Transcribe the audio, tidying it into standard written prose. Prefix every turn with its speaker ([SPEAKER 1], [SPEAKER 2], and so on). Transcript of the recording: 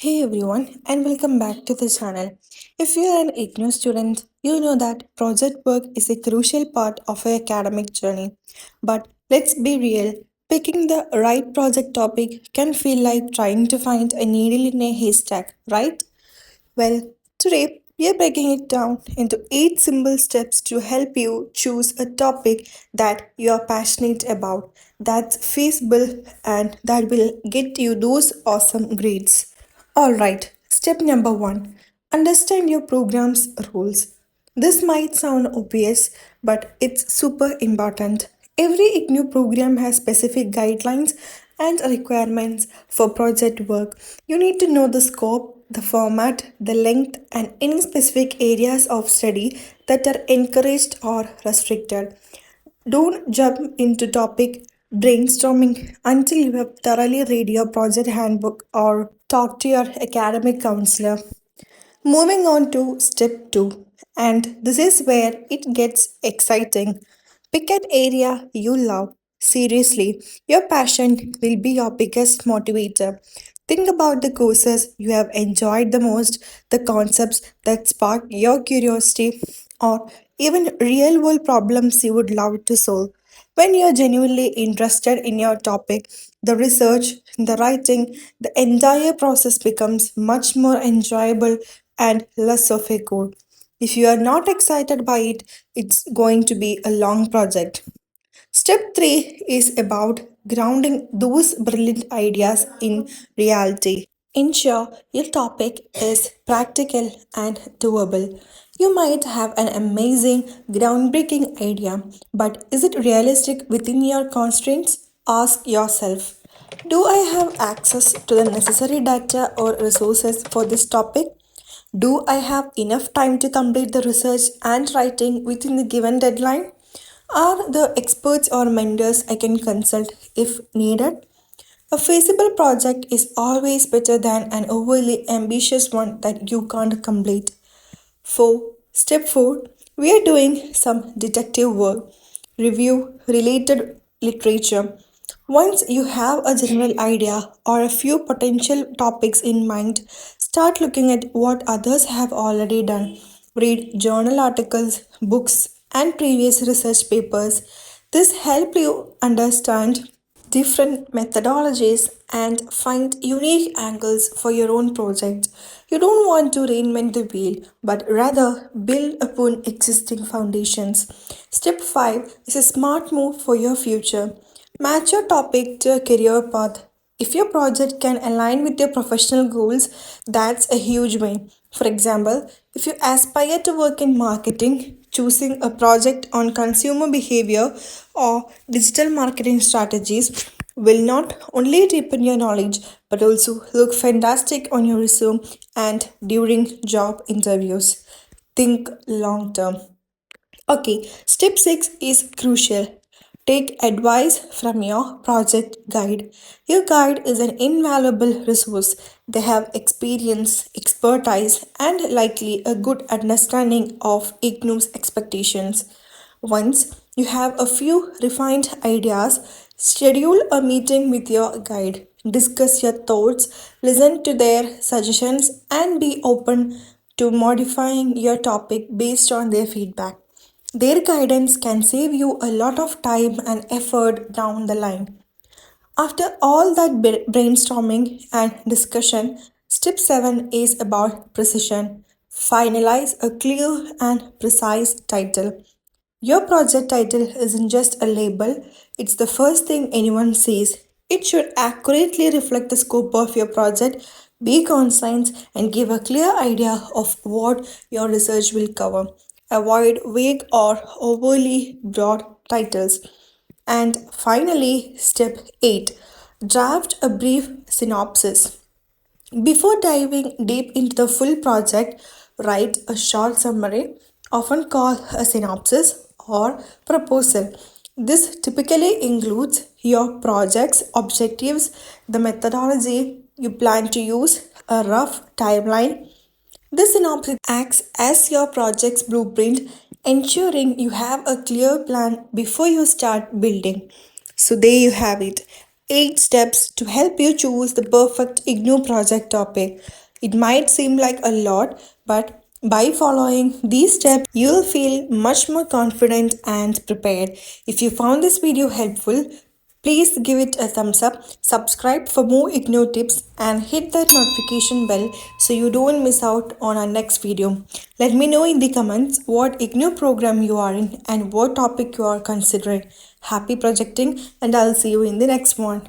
[SPEAKER 1] Hey everyone, and welcome back to the channel. If you are an IGNOU student, you know that project work is a crucial part of your academic journey. But let's be real, picking the right project topic can feel like trying to find a needle in a haystack, right? Well, today we are breaking it down into 8 simple steps to help you choose a topic that you are passionate about, that's feasible, and that will get you those awesome grades. Alright, step number 1, understand your program's rules. This might sound obvious, but it's super important. Every IGNU program has specific guidelines and requirements for project work. You need to know the scope, the format, the length, and any specific areas of study that are encouraged or restricted. Don't jump into topic brainstorming until you have thoroughly read your project handbook or talk to your academic counselor. Moving on to step 2, and this is where it gets exciting. Pick an area you love. Seriously, your passion will be your biggest motivator. Think about the courses you have enjoyed the most, the concepts that spark your curiosity, or even real world problems you would love to solve. When you're genuinely interested in your topic, the research, the writing, the entire process becomes much more enjoyable and less of a chore. If you are not excited by it, it's going to be a long project. Step 3 is about grounding those brilliant ideas in reality. Ensure your topic is practical and doable. You might have an amazing, groundbreaking idea, but is it realistic within your constraints? Ask yourself, do I have access to the necessary data or resources for this topic? Do I have enough time to complete the research and writing within the given deadline? Are the experts or mentors I can consult if needed? A feasible project is always better than an overly ambitious one that you can't complete. Step 4, we are doing some detective work. Review related literature. Once you have a general idea or a few potential topics in mind, start looking at what others have already done. Read journal articles, books, and previous research papers. This helps you understand different methodologies and find unique angles for your own project. You don't want to reinvent the wheel, but rather build upon existing foundations. Step 5 is a smart move for your future. Match your topic to your career path. If your project can align with your professional goals, that's a huge win. For example, if you aspire to work in marketing, choosing a project on consumer behavior or digital marketing strategies will not only deepen your knowledge but also look fantastic on your resume and during job interviews. Think long term. Okay, step 6 is crucial. Take advice from your project guide. Your guide is an invaluable resource. They have experience, expertise, and likely a good understanding of IGNOU's expectations. Once you have a few refined ideas, schedule a meeting with your guide. Discuss your thoughts, listen to their suggestions, and be open to modifying your topic based on their feedback. Their guidance can save you a lot of time and effort down the line. After all that brainstorming and discussion, step 7 is about precision. Finalize a clear and precise title. Your project title isn't just a label, it's the first thing anyone sees. It should accurately reflect the scope of your project, be concise, and give a clear idea of what your research will cover. Avoid vague or overly broad titles. And finally, step 8, draft a brief synopsis. Before diving deep into the full project, write a short summary, often called a synopsis or proposal. This typically includes your project's objectives, the methodology you plan to use, a rough timeline. This synopsis acts as your project's blueprint, ensuring you have a clear plan before you start building. So, there you have it, 8 steps to help you choose the perfect IGNOU project topic. It might seem like a lot, but by following these steps, you'll feel much more confident and prepared. If you found this video helpful, please give it a thumbs up, subscribe for more IGNOU tips, and hit that notification bell so you don't miss out on our next video. Let me know in the comments what IGNOU program you are in and what topic you are considering. Happy projecting, and I'll see you in the next one.